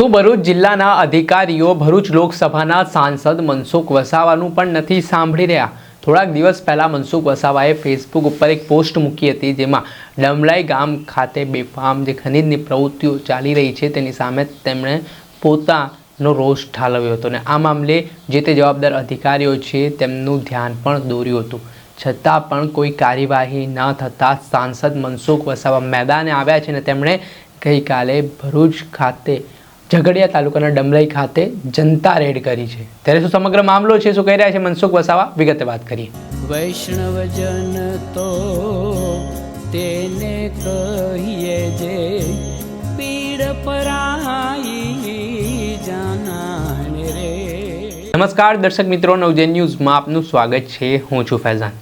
શું ભરૂચ જિલ્લાના અધિકારીઓ ભરૂચ લોકસભાના સાંસદ મનસુખ વસાવાનું પણ નથી સાંભળી રહ્યા? થોડાક દિવસ પહેલા મનસુખ વસાવાએ ફેસબુક ઉપર એક પોસ્ટ મૂકી હતી, જેમાં ડમલાઈ ગામ ખાતે બેફામ જે ખનીજની પ્રવૃત્તિઓ ચાલી રહી છે તેની સામે તેમણે પોતાનો રોષ ઠાલવ્યો હતો અને આ મામલે જે તે જવાબદાર અધિકારીઓ છે તેમનું ધ્યાન પણ દોર્યું હતું. છતાં પણ કોઈ કાર્યવાહી ન થતાં સાંસદ મનસુખ વસાવા મેદાને આવ્યા છે અને તેમણે ગઈકાલે ભરૂચ ખાતે ઝઘડિયા તાલુકાના ડમલાઈ ખાતે જનતા રેડ કરી છે. ત્યારે શું સમગ્ર મામલો છે, શું કહી રહ્યા છે મનસુખ વસાવા, વિગતે વાત કરીએ. વૈષ્ણવજન તો તેને કહીએ જે પીડ પરાઈ જાનાને રે. નમસ્કાર દર્શક મિત્રો, નવજન ન્યૂઝમાં આપનું સ્વાગત છે. હું છું ફૈઝાન.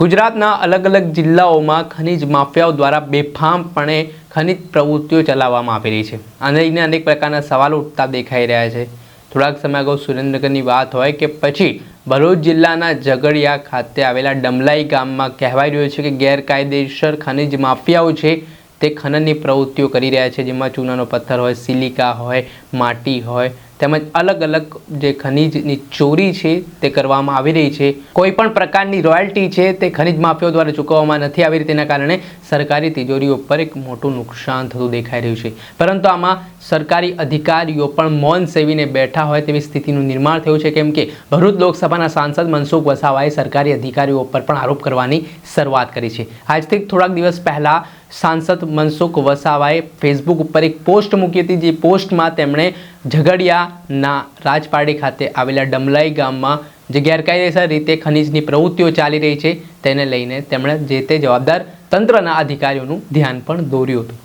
ગુજરાતના અલગ અલગ જિલ્લાઓમાં ખનીજ માફિયાઓ દ્વારા બેફામપણે ખનીજ પ્રવૃત્તિઓ ચલાવવામાં આવી રહી છે. આને લઈને અનેક પ્રકારના સવાલો ઉઠતા દેખાઈ રહ્યા છે. થોડાક સમય અગાઉ સુરેન્દ્રનગરની વાત હોય કે પછી ભરૂચ જિલ્લાના ઝઘડિયા ખાતે આવેલા ડમલાઈ ગામમાં કહેવાય રહ્યું છે કે ગેરકાયદેસર ખનીજ માફિયાઓ છે તે ખનનની પ્રવૃત્તિઓ કરી રહ્યા છે, જેમાં ચૂનાનો પથ્થર હોય, સિલિકા હોય, માટી હોય, તેમજ અલગ અલગ જે ખનીજની ચોરી છે તે કરવામાં આવી રહી છે. કોઈ પણ પ્રકારની રોયલ્ટી છે તે ખનીજ માફિયાઓ દ્વારા ચૂકવવામાં નથી આવી રહી, તેના કારણે સરકારી તિજોરીઓ પર એક મોટું નુકસાન થતું દેખાઈ રહ્યું છે. પરંતુ આમાં સરકારી અધિકારીઓ પણ મૌન સેવીને બેઠા હોય તેવી સ્થિતિનું નિર્માણ થયું છે, કેમ કે ભરૂચ લોકસભાના સાંસદ મનસુખ વસાવાએ સરકારી અધિકારીઓ પર પણ આરોપ કરવાની શરૂઆત કરી છે. આજથી થોડાક દિવસ પહેલા સાંસદ મનસુખ વસાવાએ ફેસબુક ઉપર એક પોસ્ટ મૂકી હતી, જે પોસ્ટમાં તેમણે ઝઘડિયાના રાજપારડી ખાતે આવેલા ડમલાઈ ગામમાં જે ગેરકાયદેસર રીતે ખનીજની પ્રવૃત્તિઓ ચાલી રહી છે તેને લઈને તેમણે જે તે જવાબદાર તંત્રના અધિકારીઓનું ધ્યાન પણ દોર્યું હતું.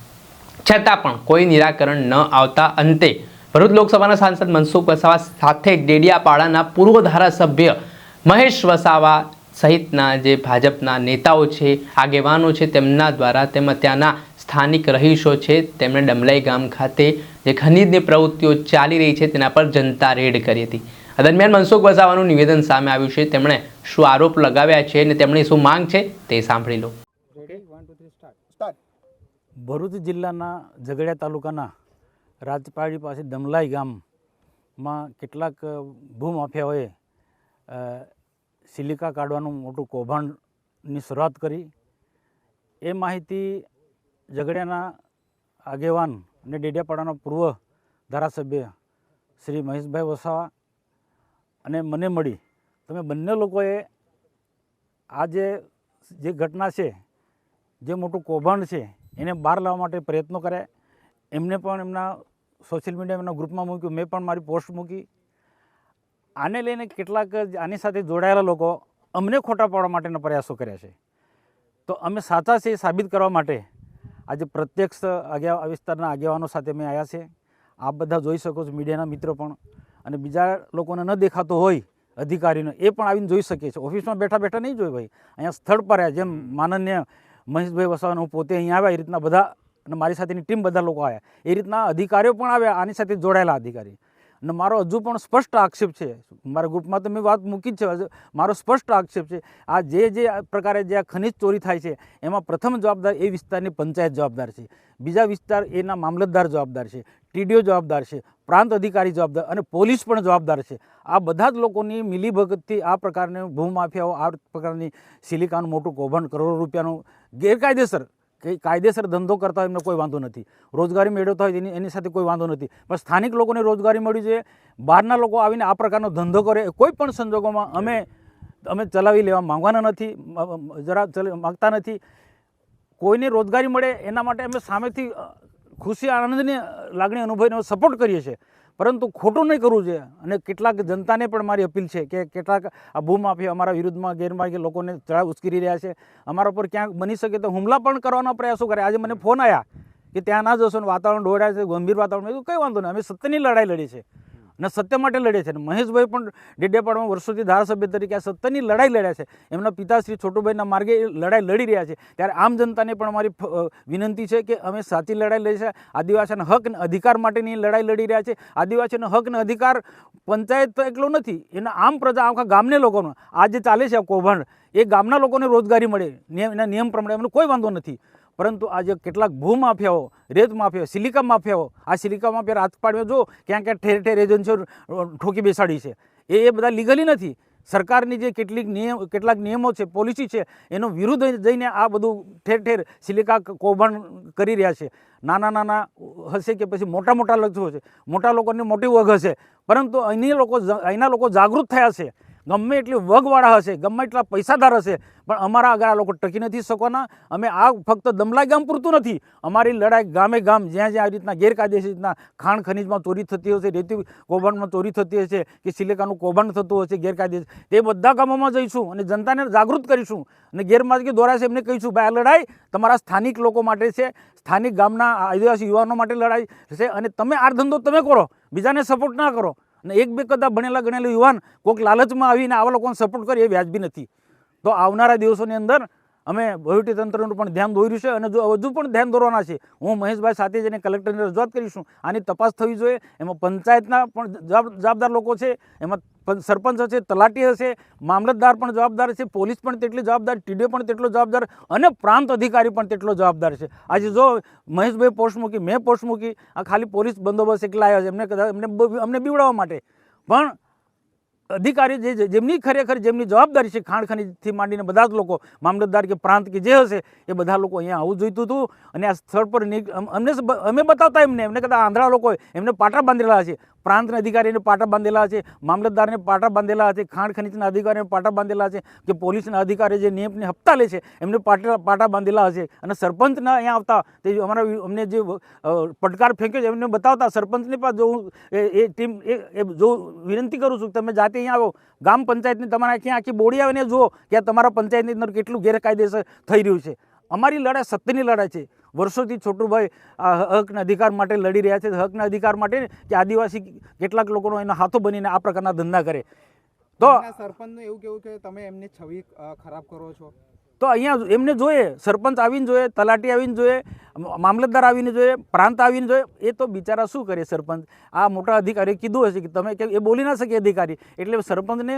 છતાં પણ કોઈ નિરાકરણ ન આવતા અંતે ભરૂચ લોકસભાના સાંસદ મનસુખ વસાવા સાથે ડેડિયાપાડાના પૂર્વ ધારાસભ્ય મહેશ વસાવા સહિતના જે ભાજપના નેતાઓ છે, આગેવાનો છે, તેમના દ્વારા તેમજ ત્યાંના સ્થાનિક રહીશો છે તેમણે ડમલાઈ ગામ ખાતે જે ખનીજની પ્રવૃત્તિઓ ચાલી રહી છે તેના પર જનતા રેડ કરી હતી. આ દરમિયાન મનસુખ વસાવાનું નિવેદન સામે આવ્યું છે. તેમણે શું આરોપ લગાવ્યા છે અને તેમની શું માંગ છે તે સાંભળી લો. ભરૂચ જિલ્લાના ઝઘડિયા તાલુકાના રાજપારડી પાસે ડમલાઈ ગામમાં કેટલાક ભૂમાફિયાઓએ સિલિકા કાઢવાનું મોટું કૌભાંડની શરૂઆત કરી. એ માહિતી ઝઘડિયાના આગેવાન અને ડેડિયાપાડાના પૂર્વ ધારાસભ્ય શ્રી મહેશભાઈ વસાવા અને મને મળી. તમે બંને લોકોએ આ જે ઘટના છે, જે મોટું કૌભાંડ છે એને બહાર લાવવા માટે પ્રયત્નો કર્યા. એમને પણ એમના સોશિયલ મીડિયા એમના ગ્રુપમાં મૂક્યું, મેં પણ મારી પોસ્ટ મૂકી. આને લઈને કેટલાક આની સાથે જોડાયેલા લોકો અમને ખોટા પાડવા માટેના પ્રયાસો કર્યા છે. તો અમે સાચા છે એ સાબિત કરવા માટે આજે પ્રત્યક્ષ વિસ્તારના આગેવાનો સાથે અમે આવ્યા છે. આપ બધા જોઈ શકો છો, મીડિયાના મિત્રો પણ, અને બીજા લોકોને ન દેખાતો હોય અધિકારીને એ પણ આવીને જોઈ શકીએ છીએ. ઓફિસમાં બેઠા બેઠા નહીં જોઈ ભાઈ, અહીંયા સ્થળ પર આવ્યા. જેમ માનનીય મહેશભાઈ વસાવાને હું પોતે અહીંયા આવ્યા એ રીતના બધા, અને મારી સાથેની ટીમ બધા લોકો આવ્યા, એ રીતના અધિકારીઓ પણ આવ્યા, આની સાથે જોડાયેલા અધિકારી. અને મારો હજુ પણ સ્પષ્ટ આક્ષેપ છે, મારા ગ્રુપમાં તો મેં વાત મૂકી જ છે, મારો સ્પષ્ટ આક્ષેપ છે આ જે પ્રકારે જે આ ખનીજ ચોરી થાય છે એમાં પ્રથમ જવાબદાર એ વિસ્તારની પંચાયત જવાબદાર છે, બીજા વિસ્તાર એના મામલતદાર જવાબદાર છે, ટીડીઓ જવાબદાર છે, પ્રાંત અધિકારી જવાબદાર અને પોલીસ પણ જવાબદાર છે. આ બધા જ લોકોની મિલીભગતથી આ પ્રકારની ભૂમાફિયાઓ આ પ્રકારની સિલિકાનું મોટું કૌભાંડ, કરોડો રૂપિયાનું ગેરકાયદેસર કાયદેસર ધંધો કરતા હોય એમને કોઈ વાંધો નથી, રોજગારી મેળવતા હોય એની સાથે કોઈ વાંધો નથી, પણ સ્થાનિક લોકોને રોજગારી મળી જોઈએ. બહારના લોકો આવીને આ પ્રકારનો ધંધો કરે કોઈ પણ સંજોગોમાં અમે ચલાવી લેવા માંગવાના નથી, માગતા નથી. કોઈને રોજગારી મળે એના માટે અમે સામેથી ખુશી આનંદની લાગણી અનુભવીને સપોર્ટ કરીએ છીએ, પરંતુ ખોટું નહીં કરવું જોઈએ. અને કેટલાક જનતાને પણ મારી અપીલ છે કે કેટલાક આ ભૂમાફિયા અમારા વિરુદ્ધમાં ગેરમાર્ગે લોકોને ચડાવ ઉશ્કેરી રહ્યા છે, અમારા પર ક્યાંક બની શકે તો હુમલા પણ કરવાના પ્રયાસો કરે. આજે મને ફોન આવ્યા કે ત્યાં ના જશો ને વાતાવરણ દોડાય છે, ગંભીર વાતાવરણ. કંઈ વાંધો નહીં, અમે સત્યની લડાઈ લડી છે અને સત્ય માટે લડે છે. મહેશભાઈ પણ ડેડિયાપાડામાં વર્ષોથી ધારાસભ્ય તરીકે આ સત્યની લડાઈ લડ્યા છે. એમના પિતા શ્રી છોટુભાઈના માર્ગે લડાઈ લડી રહ્યા છે. ત્યારે આમ જનતાને પણ અમારી વિનંતી છે કે અમે સાચી લડાઈ લડી છે. આદિવાસીના હક અને અધિકાર માટેની લડાઈ લડી રહ્યા છે. આદિવાસીનો હક અને અધિકાર પંચાયત તો એકલો નથી, એના આમ પ્રજા આખા ગામને લોકોનો આ જે ચાલે છે આ કૌભાંડ, એ ગામના લોકોને રોજગારી મળે એના નિયમ પ્રમાણે અમને કોઈ વાંધો નથી. પરંતુ આજે કેટલાક ભૂમાફિયાઓ, રેત માફિયાઓ, સિલિકા માફિયાઓ, આ સિલિકા માફિયા રાજપાડીઓ જો ક્યાં ક્યાં ઠેર ઠેર એજન્સીઓ ઠોકી બેસાડી છે. એ બધા લીગલી નથી. સરકારની જે કેટલાક નિયમો છે, પોલિસી છે, એનો વિરુદ્ધ જઈને આ બધું ઠેર ઠેર સિલિકા કૌભાંડ કરી રહ્યા છે. નાના હશે કે પછી મોટા લક્ષો હશે, મોટા લોકોની મોટી વગ હશે, પરંતુ અહીંના લોકો જાગૃત થયા છે. ગમે એટલી વગવાળા હશે, ગમે એટલા પૈસાદાર હશે, પણ અમારા આગળ આ લોકો ટકી નથી શકવાના. અમે આ ફક્ત દમલાઈ ગામ પૂરતું નથી, અમારી લડાઈ ગામે ગામ જ્યાં જ્યાં આવી રીતના ગેરકાયદેસર રીતના ખાણ ખનીજમાં ચોરી થતી હશે, રેતી કૌભાંડમાં ચોરી થતી હશે, કે સિલિકાનું કૌભાંડ થતું હશે ગેરકાયદેસર, તે બધા ગામોમાં જઈશું અને જનતાને જાગૃત કરીશું. અને ગેરમાર્ગે દોરાશે એમને કહીશું, ભાઈ આ લડાઈ તમારા સ્થાનિક લોકો માટે છે, સ્થાનિક ગામના આદિવાસી યુવાનો માટે લડાઈ છે, અને તમે આ ધંધો તમે કરો, બીજાને સપોર્ટ ના કરો. અને એક બે કદાચ ભણેલા ગણેલા યુવાન કોઈક લાલચમાં આવીને આવા લોકોને સપોર્ટ કરે એ વ્યાજબી નથી. તો આવનારા દિવસોની અંદર અમે વહીવટીતંત્રનું પણ ધ્યાન દોર્યું છે અને જો હજુ પણ ધ્યાન દોરવાના છે. હું મહેશભાઈ સાથે જઈને કલેક્ટરને રજૂઆત કરીશું. આની તપાસ થવી જોઈએ. એમાં પંચાયતના પણ જવાબદાર લોકો છે, એમાં સરપંચ હશે, તલાટી હશે, મામલતદાર પણ જવાબદાર છે, પોલીસ પણ તેટલી જવાબદાર, ટીડીઓ પણ તેટલો જવાબદાર, અને પ્રાંત અધિકારી પણ તેટલો જવાબદાર છે. આજે જો મહેશભાઈ પોસ્ટ મૂકી, મેં પોસ્ટ મૂકી, આ ખાલી પોલીસ બંદોબસ્ત એકલા આવ્યા છે અમને બીવડાવવા માટે, પણ અધિકારી જેમની ખરેખર જેમની જવાબદારી છે, ખાણ ખનીજથી માંડીને બધા જ લોકો, મામલતદાર કે પ્રાંત કે જે હશે એ બધા લોકો અહીંયા આવવું જોઈતું હતું. અને આ સ્થળ પર અમે બતાવતા એમને કદાચ આંધળા લોકો એમને પાટા બાંધેલા છે, પ્રાંતના અધિકારીને પાટા બાંધેલા છે, મામલતદારને પાટા બાંધેલા છે, ખાણ ખનીજના અધિકારીને પાટા બાંધેલા છે, કે પોલીસના અધિકારી જે નિયમની હપ્તા લે છે એમને પાટા બાંધેલા હશે. અને સરપંચના અહીંયા આવતા તે અમને જે પડકાર ફેંક્યો છે એમને બતાવતા સરપંચની પાસે જો એ ટીમ જો વિનંતી કરું છું, તમે જાતે અહીંયા આવો, ગામ પંચાયતની તમારા ક્યાં આખી બોડી આવે ને જુઓ કે તમારા પંચાયતની અંદર કેટલું ગેરકાયદેસર થઈ રહ્યું છે. અમારી લડાઈ સત્યની લડાઈ છે. વર્ષોથી છોટુભાઈ આ હકના અધિકાર માટે લડી રહ્યા છે. હકના અધિકાર માટે કે આદિવાસી કેટલાક લોકોનો એના હાથો બનીને આ પ્રકારના ધંધા કરે. તો સરપંચનું એવું કેવું કે તમે એમની છબી ખરાબ કરો છો. તો અહીંયા એમને જોઈએ, સરપંચ આવીને જોઈએ, તલાટી આવીને જોઈએ, મામલતદાર આવીને જોઈએ, પ્રાંત આવીને જોઈએ. એ તો બિચારા શું કરે સરપંચ? આ મોટા અધિકારીએ કીધું હશે કે તમે એ બોલી ના શકે અધિકારી, એટલે સરપંચને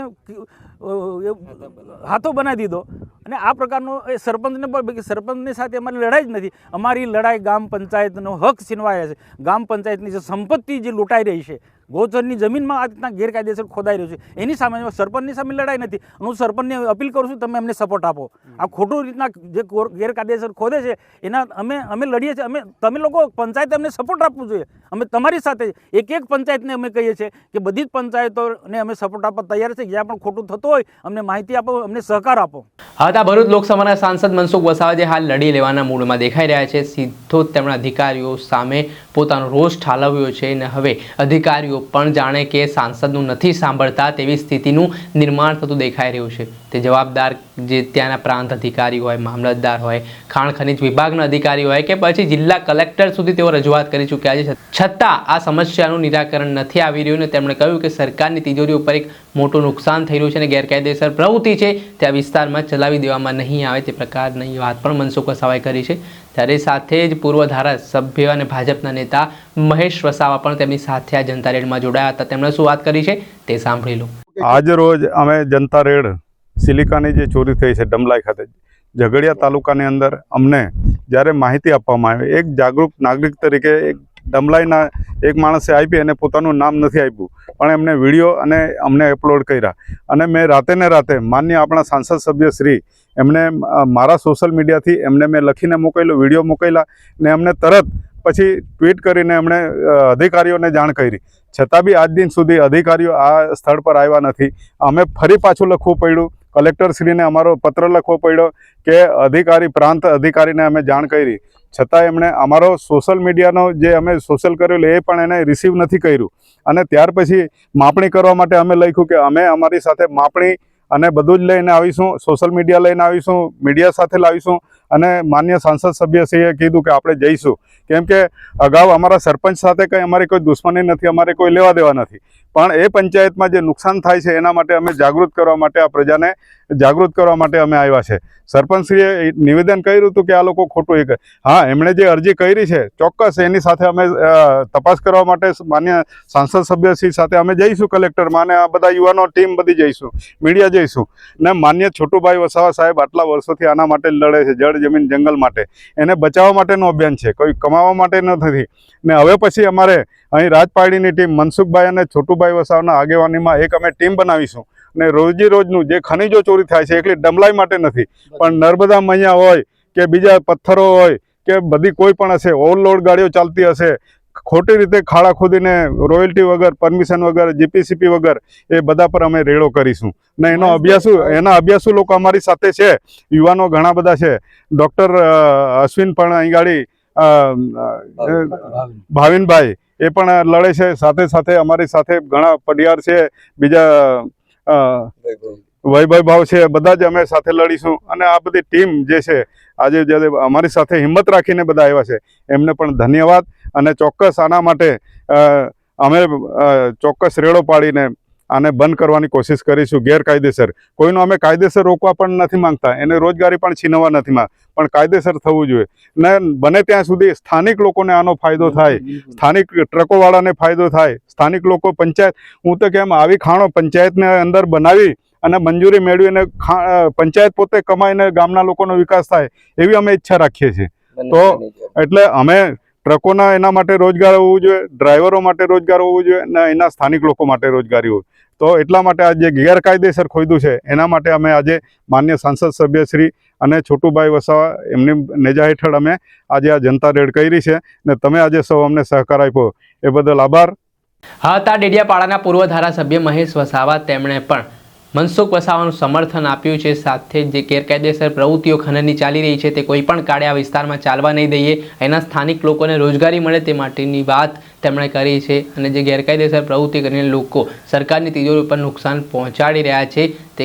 હાથો બનાવી દીધો. અને આ પ્રકારનો એ સરપંચની સાથે અમારી લડાઈ જ નથી. અમારી લડાઈ ગામ પંચાયતનો હક છીનવાયા છે, ગામ પંચાયતની જે સંપત્તિ જે લૂંટાઈ રહી છે, ગોચરની જમીનમાં આ રીતના ગેરકાયદેસર ખોદાઈ રહ્યું છે, એની સામે સરપંચની સામે લડાઈ નથી. હું સરપંચને અપીલ કરું છું, તમે અમને સપોર્ટ આપો. આ ખોટું રીતના જે ગેરકાયદેસર ખોદે છે એના અમે લડીએ છીએ. તમે લોકો પંચાયતે અમને સપોર્ટ આપવું જોઈએ. અમે તમારી સાથે એક પંચાયતને અમે કહીએ છીએ કે બધી જ પંચાયતોને અમે સપોર્ટ આપવા તૈયાર છે. જ્યાં પણ ખોટું થતું હોય અમને માહિતી આપો, અમને સહકાર આપો. હતા ભરૂચ લોકસભાના સાંસદ મનસુખ વસાવા જે હાલ લડી લેવાના મૂડમાં દેખાઈ રહ્યા છે. સીધો તેમના અધિકારીઓ સામે પોતાનો રોષ ઠાલવ્યો છે અને હવે અધિકારીઓ પણ જાણે કે સાંસદનું નથી સાંભળતા તેવી સ્થિતિનું નિર્માણ થતું દેખાઈ રહ્યું છે. તે જવાબદાર જે ત્યાંના પ્રાંત અધિકારી હોય, મામલતદાર હોય, ખાણ ખનીજ વિભાગના અધિકારી હોય કે પછી જિલ્લા કલેક્ટર સુધી તેઓ રજૂઆત કરી ચૂક્યા છે, છતાં આ સમસ્યાનું નિરાકરણ નથી આવી રહ્યું. અને તેમણે કહ્યું કે સરકારની તિજોરી ઉપર એક મોટું નુકસાન થઈ રહ્યું છે અને ગેરકાયદેસર પ્રવૃત્તિ છે તે આ વિસ્તારમાં ચલાવી દેવામાં નહીં આવે તે પ્રકારની વાત પણ મનસુખ વસાવાએ કરી છે. ત્યારે સાથે જ પૂર્વ ધારાસભ્ય અને ભાજપના નેતા મહેશ વસાવા પણ તેમની સાથે આ જનતા રેડમાં જોડાયા હતા. તેમણે શું વાત કરી છે તે સાંભળી લો. આજ રોજ અમે જનતા રેડ સિલિકાની જે ચોરી થઈ છે ડમલાઈ ખાતે ઝઘડિયા તાલુકાની અંદર અમને જ્યારે માહિતી આપવામાં આવી, એક જાગૃત નાગરિક તરીકે એક ડમલાઈના એક માણસે આપી અને પોતાનું નામ નથી આપ્યું, પણ એમને વિડીયો અને અમને અપલોડ કર્યા. અને મેં રાતે ને રાતે માન્ય આપણા સાંસદ સભ્ય શ્રી એમને મારા સોશિયલ મીડિયાથી એમને મેં લખીને મોકલ્યો, વિડીયો મોકલ્યા ને એમને તરત પછી ટ્વીટ કરીને એમણે અધિકારીઓને જાણ કરી. છતાં બી આજ દિન સુધી અધિકારીઓ આ સ્થળ પર આવ્યા નથી. અમે ફરી પાછું લખવું પડ્યું, કલેક્ટરશ્રીને અમારો પત્ર લખવો પડ્યો કે અધિકારી પ્રાંત અધિકારીને અમે જાણ કરી, છતાં એમણે અમારો સોશિયલ મીડિયાનો જે અમે સોશિયલ કરેલું એ પણ એને રિસીવ નથી કર્યું. અને ત્યાર પછી માપણી કરવા માટે અમે લખ્યું કે અમે અમારી સાથે માપણી અને બધું જ લઈને આવીશું, સોશિયલ મીડિયા લઈને આવીશું, મીડિયા સાથે લાવીશું. અને માન્ય સાંસદ સભ્યશ્રીએ કીધું કે આપણે જઈશું, કેમ કે અગાઉ અમારા સરપંચ સાથે કંઈ અમારી કોઈ દુશ્મની નથી, અમારે કોઈ લેવા દેવા નથી, પણ એ પંચાયતમાં જે નુકસાન થાય છે એના માટે અમે જાગૃત કરવા માટે આ પ્રજાને જાગૃત કરવા માટે અમે આવ્યા છે. સરપંચશ્રીએ નિવેદન કર્યું હતું કે આ લોકો ખોટું એક, હા, એમણે જે અરજી કરી છે ચોક્કસ એની સાથે અમે તપાસ કરવા માટે માન્ય સાંસદ સભ્યશ્રી સાથે અમે જઈશું, કલેક્ટરમાં, અને આ બધા યુવાનો ટીમ બધી જઈશું, મીડિયા જઈશું. ને માન્ય છોટુભાઈ વસાવા સાહેબ આટલા વર્ષોથી આના માટે લડે છે, જળ જમીન જંગલ માટે, એને બચાવવા માટેનું અભિયાન છે, કોઈ કમાવા માટે નથી. ને હવે પછી અમારે અહીં રાજપારડીની ટીમ મનસુખભાઈ અને છોટુભાઈ વસાવાના આગેવાનીમાં એક અમે ટીમ બનાવીશું. ને રોજી રોજનું જે ખનિજો ચોરી થાય છે એકલી ડમલાઈ માટે નથી, પણ નર્મદા મૈયા હોય કે બીજા પથ્થરો હોય કે બધી કોઈ પણ હશે, ઓવરલોડ ગાડીઓ ચાલતી હશે, ખોટી રીતે ખાડા ખોદીને રોયલ્ટી વગર, પરમિશન વગર, જીપીસીપી વગર, એ બધા પર અમે રેડો કરીશું. ને એના અભ્યાસુ લોકો અમારી સાથે છે, યુવાનો ઘણા બધા છે. ડૉક્ટર અશ્વિન પણ અહીં ગાડી ભાવિનભાઈ એ પણ લડે છે, સાથે સાથે અમારી સાથે ઘણા પડિયાર છે, બીજા વૈભવ ભાવ છે, બધા જ અમે સાથે લડીશું. અને આ બધી ટીમ જે છે આજે જે અમારી સાથે હિંમત રાખીને બધા આવ્યા છે એમને પણ ધન્યવાદ. અને ચોક્કસ આના માટે અમે ચોક્કસ રેડો પાડીને આને બંધ કરવાની કોશિશ કરીશું. ગેરકાયદેસર કોઈનો અમે કાયદેસર રોકવા પણ નથી માંગતા, એને રોજગારી પણ છીનવવા નથી માંગતા, પણ કાયદેસર થવું જોઈએ. ને બને ત્યાં સુધી સ્થાનિક લોકોને આનો ફાયદો થાય, સ્થાનિક ટ્રકોવાળાને ફાયદો થાય, સ્થાનિક લોકો પંચાયત, હું તો કેમ આવી ખાણો પંચાયતને અંદર બનાવી અને મંજૂરી મેળવીને પંચાયત પોતે કમાઈને ગામના લોકોનો વિકાસ થાય એવી અમે ઈચ્છા રાખીએ છીએ. તો એટલે અમે ટ્રકોના એના માટે રોજગાર હોવું જોઈએ, ડ્રાઈવરો માટે રોજગાર હોવું જોઈએ, અને એના સ્થાનિક લોકો માટે રોજગારી હોય. તો એટલા માટે આ જે ગેરકાયદેસર ખોદ્યું છે એના માટે અમે આજે માન્ય સાંસદ સભ્યશ્રી અને છોટુભાઈ વસાવા એમની નેજા હેઠળ અમે આજે આ જનતા રેડ કરી છે. ને તમે આજે સૌ અમને સહકાર આપ્યો એ બદલ આભાર. હતા ડેડિયાપાડાના પૂર્વ ધારાસભ્ય મહેશ વસાવા, તેમણે પણ મનસુખ વસાવાનું સમર્થન આપ્યું છે. સાથે જે ગેરકાયદેસર પ્રવૃત્તિઓ ખનનની ચાલી રહી છે તે કોઈ પણ કાળે આ વિસ્તારમાં ચાલવા નહીં દઈએ, એના સ્થાનિક લોકોને રોજગારી મળે તે માટેની વાત તેમણે કરી છે. અને જે ગેરકાયદેસર પ્રવૃત્તિ કરીને લોકો સરકારની તિજોરી ઉપર નુકસાન પહોંચાડી રહ્યા છે, તે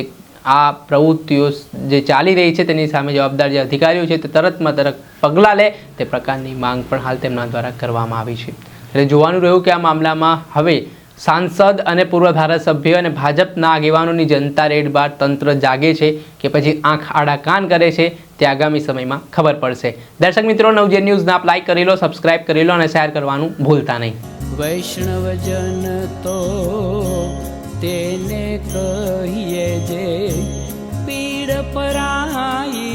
આ પ્રવૃત્તિઓ જે ચાલી રહી છે તેની સામે જવાબદાર જે અધિકારીઓ છે તે તરતમાં તરત પગલાં લે તે પ્રકારની માંગ પણ હાલ તેમના દ્વારા કરવામાં આવી છે. એટલે જોવાનું રહ્યું કે આ મામલામાં હવે સાંસદ અને પૂર્વ ધારાસભ્ય અને ભાજપના આગેવાનોની જનતા રેડ બાદ તંત્ર જાગે છે કે પછી આંખ આડા કાન કરે છે, તે આગામી સમયમાં ખબર પડશે. દર્શક મિત્રો, નવજીવન ન્યૂઝને આપ લાઈક કરી લો, સબસ્ક્રાઇબ કરી લો અને શેર કરવાનું ભૂલતા નહીં. વૈષ્ણવજન તો તેને કહીએ જે પીડ પરાઈ.